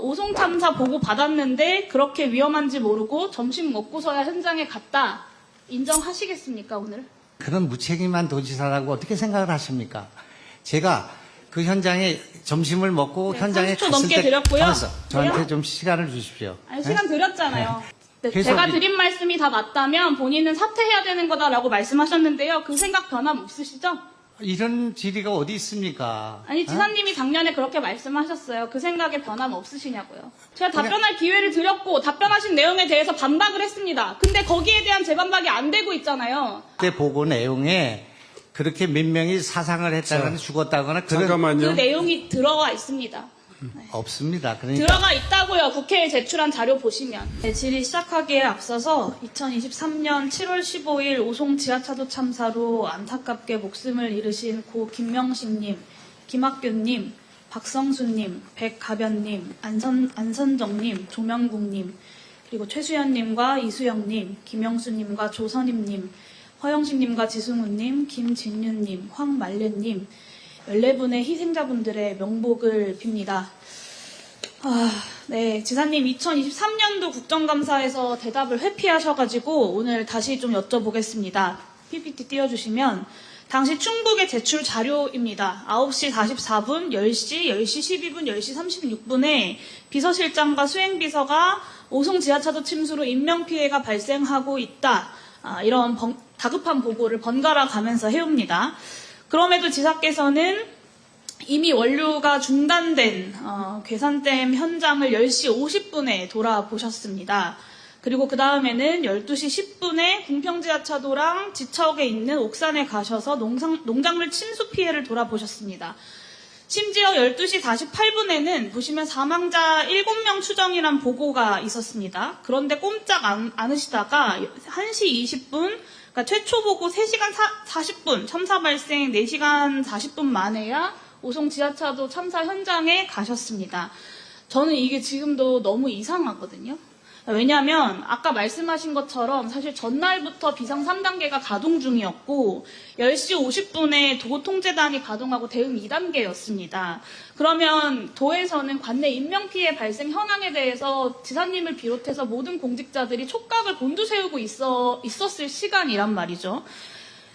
오송 참사 보고 받았는데 그렇게 위험한지 모르고 점심 먹고서야 현장에 갔다. 인정하시겠습니까, 오늘? 그런 무책임한 도지사라고 어떻게 생각을 하십니까? 제가 그 현장에 점심을 먹고 네, 현장에 30초 갔을 넘게 때 드렸고요. 알았어. 저한테 왜요? 좀 시간을 주십시오. 아니, 네? 시간 드렸잖아요. 네, 계속 제가 드린 말씀이 다 맞다면 본인은 사퇴해야 되는 거다라고 말씀하셨는데요. 그 생각 변함 없으시죠? 이런 질의가 어디 있습니까? 아니, 지사님이 작년에 그렇게 말씀하셨어요. 그 생각에 변함 없으시냐고요. 제가 답변할 기회를 드렸고 답변하신 내용에 대해서 반박을 했습니다. 근데 거기에 대한 재반박이 안 되고 있잖아요. 그때 보고 내용에 그렇게 몇 명이 사상을 했다거나 죽었다거나 그런 그 잠깐만요. 내용이 들어가 있습니다. 없습니다. 그러니까 들어가 있다고요. 국회에 제출한 자료 보시면. 네, 질의 시작하기에 앞서서 2023년 7월 15일 오송 지하차도 참사로 안타깝게 목숨을 잃으신 고 김명식님, 김학균님, 박성수님, 백가변님, 안선정님, 조명국님, 그리고 최수연님과 이수영님, 김영수님과 조선임님, 허영식님과 지승우님, 김진윤님, 황말련님, 14분의 희생자분들의 명복을 빕니다. 네, 지사님 2023년도 국정감사에서 대답을 회피하셔가지고 오늘 다시 좀 여쭤보겠습니다. PPT 띄워주시면 당시 충북에 제출 자료입니다. 9시 44분, 10시, 10시 12분, 10시 36분에 비서실장과 수행비서가 오송 지하차도 침수로 인명피해가 발생하고 있다. 이런 다급한 보고를 번갈아 가면서 해옵니다. 그럼에도 지사께서는 이미 원료가 중단된 괴산댐 현장을 10시 50분에 돌아보셨습니다. 그리고 그 다음에는 12시 10분에 궁평지하차도랑 지척에 있는 옥산에 가셔서 농작물 침수 피해를 돌아보셨습니다. 심지어 12시 48분에는 보시면 사망자 7명 추정이란 보고가 있었습니다. 그런데 꼼짝 않으시다가 1시 20분, 그러니까 최초 보고 3시간 40분, 참사 발생 4시간 40분 만에야 오송 지하차도 참사 현장에 가셨습니다. 저는 이게 지금도 너무 이상하거든요. 왜냐하면 아까 말씀하신 것처럼 사실 전날부터 비상 3단계가 가동 중이었고 10시 50분에 도통제단이 가동하고 대응 2단계였습니다. 그러면 도에서는 관내 인명피해 발생 현황에 대해서 지사님을 비롯해서 모든 공직자들이 촉각을 곤두세우고 있었을 시간이란 말이죠.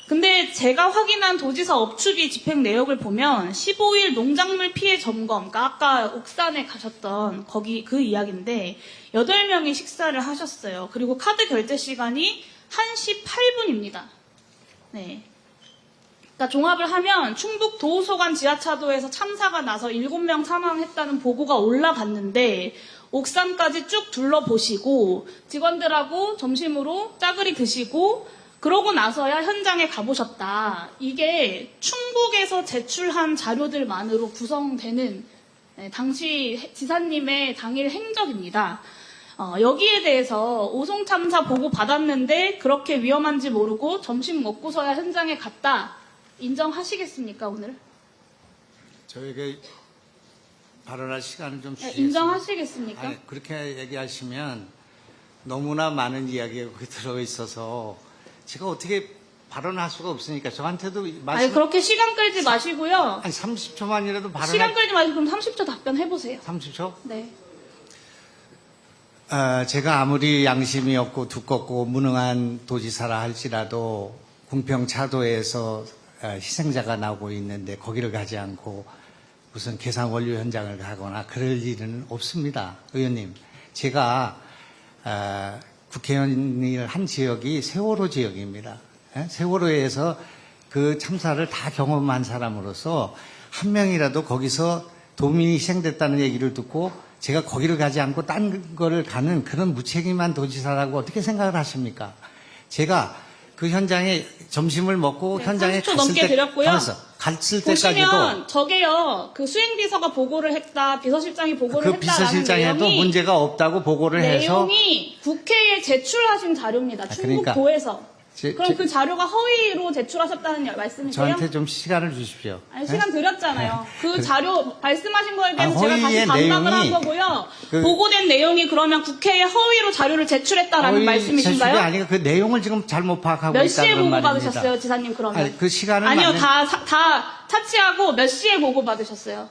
근데 제가 확인한 도지사 업추비 집행 내역을 보면 15일 농작물 피해 점검, 그러니까 아까 옥산에 가셨던 거기 그 이야기인데 8명이 식사를 하셨어요. 그리고 카드 결제 시간이 1시 8분입니다. 네. 그러니까 종합을 하면 충북 도소관 지하차도에서 참사가 나서 7명 사망했다는 보고가 올라갔는데 옥산까지 쭉 둘러보시고 직원들하고 점심으로 짜글이 드시고 그러고 나서야 현장에 가보셨다. 이게 충북에서 제출한 자료들만으로 구성되는 당시 지사님의 당일 행적입니다. 여기에 대해서 오송 참사 보고 받았는데 그렇게 위험한지 모르고 점심 먹고서야 현장에 갔다. 인정하시겠습니까, 오늘? 저에게 발언할 시간을 좀 주시겠습니까? 인정하시겠습니까? 아니, 그렇게 얘기하시면 너무나 많은 이야기가 거기 들어있어서 제가 어떻게 발언할 수가 없으니까 저한테도 아니, 그렇게 시간 끌지 마시고요. 아니 30초만이라도 발언할 시간 끌지 마시고 그럼 30초 답변해보세요. 30초? 네. 제가 아무리 양심이 없고 두껍고 무능한 도지사라 할지라도 궁평차도에서 희생자가 나오고 있는데 거기를 가지 않고 무슨 계산 원료 현장을 가거나 그럴 일은 없습니다. 의원님, 제가 국회의원을 한 지역이 세월호 지역입니다. 세월호에서 그 참사를 다 경험한 사람으로서 한 명이라도 거기서 도민이 희생됐다는 얘기를 듣고 제가 거기를 가지 않고 딴 거를 가는 그런 무책임한 도지사라고 어떻게 생각을 하십니까? 제가 그 현장에 점심을 먹고 네, 현장에 30초 넘게 드렸고요. 갔을 보시면 때까지도 저게요. 그 수행비서가 보고를 했다. 비서실장이 보고를 그 했다라는 비서실장에도 내용이 문제가 없다고 보고를 해서 내용이 국회에 제출하신 자료입니다. 그러니까 충북도에서. 제- 그럼 그 자료가 허위로 제출하셨다는 말씀이세요? 저한테 좀 시간을 주십시오. 아니, 시간 드렸잖아요. 그 자료 말씀하신 거에 대해서 아, 제가 다시 허위의 반박을 한 내용이 거고요. 그- 보고된 내용이 그러면 국회에 허위로 자료를 제출했다라는 제출이 말씀이신가요? 아니고 그 내용을 지금 잘못 파악하고 몇 시에 있다는 보고 말입니다. 받으셨어요, 지사님 그러면? 아니, 그 시간을 아니요, 맞는- 다 차치하고 몇 시에 보고 받으셨어요?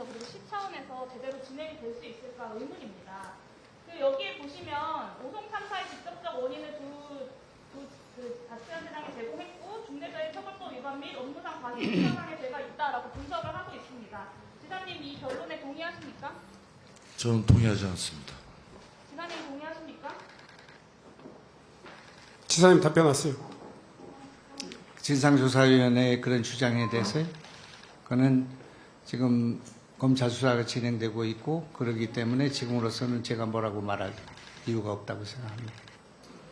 차원에서 그리고 시 차원에서 제대로 진행이 될 수 있을까 의문입니다. 여기에 보시면 오송 참사의 직접적 원인을 자치단체장이 제공했고 중대재해 처벌법 위반 및 업무상 과실치사상의 죄가 있다라고 분석을 하고 있습니다. 지사님 이 결론에 동의하십니까? 저는 동의하지 않습니다. 지사님 동의하십니까? 지사님 답변하세요. 진상조사위원회의 그런 주장에 대해서요. 그거는 지금 검찰 수사가 진행되고 있고 그러기 때문에 지금으로서는 제가 뭐라고 말할 이유가 없다고 생각합니다.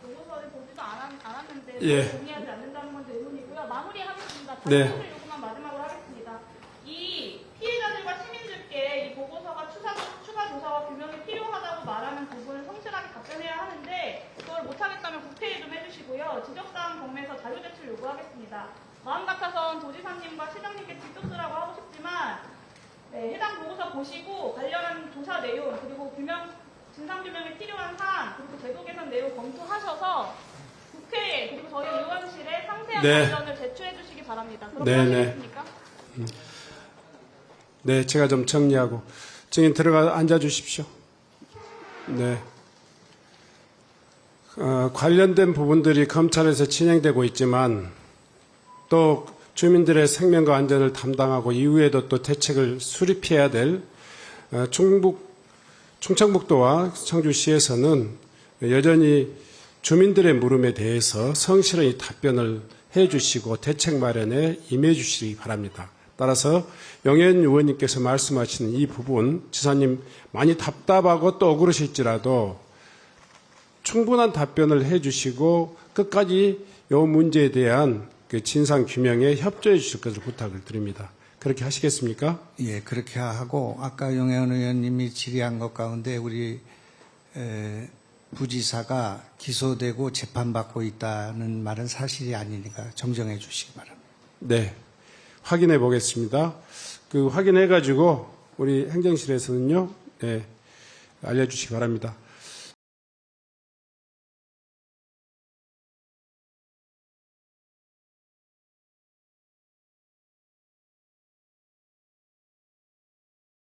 보고서를 보지도 않았는데 예. 동의하지 않는다는 건데 의문이고요. 마무리하겠습니다. 네. 답변을 요구만 마지막으로 하겠습니다. 이 피해자들과 시민들께 이 보고서가 추가 조사와 규명이 필요하다고 말하는 부분을 성실하게 답변해야 하는데 그걸 못하겠다면 국회에 좀 해주시고요. 지적사항 경매에서 자료 제출 요구하겠습니다. 마음 같아선 도지사님과 시장님께 직접 쓰라고 하고 싶지만 네, 해당 보고서 보시고 관련한 조사 내용 그리고 진상규명에 필요한 사안 그리고 제도 개선 내용 검토하셔서 국회에 그리고 저희 의원실에 상세한 네. 답변을 제출해 주시기 바랍니다. 그렇게 네, 네. 하시겠습니까? 네, 제가 좀 정리하고 증인 들어가 앉아주십시오. 네. 관련된 부분들이 검찰에서 진행되고 있지만 또 주민들의 생명과 안전을 담당하고 이후에도 또 대책을 수립해야 될 충청북도와 청주시에서는 여전히 주민들의 물음에 대해서 성실히 답변을 해주시고 대책 마련에 임해 주시기 바랍니다. 따라서 영현 의원님께서 말씀하시는 이 부분 지사님 많이 답답하고 또 억울하실지라도 충분한 답변을 해주시고 끝까지 이 문제에 대한 그 진상 규명에 협조해 주실 것을 부탁을 드립니다. 그렇게 하시겠습니까? 예, 그렇게 하고 아까 용혜원 의원님이 질의한 것 가운데 우리 부지사가 기소되고 재판받고 있다는 말은 사실이 아니니까 정정해 주시기 바랍니다. 네, 확인해 보겠습니다. 그 확인해 가지고 우리 행정실에서는요, 네, 알려주시기 바랍니다.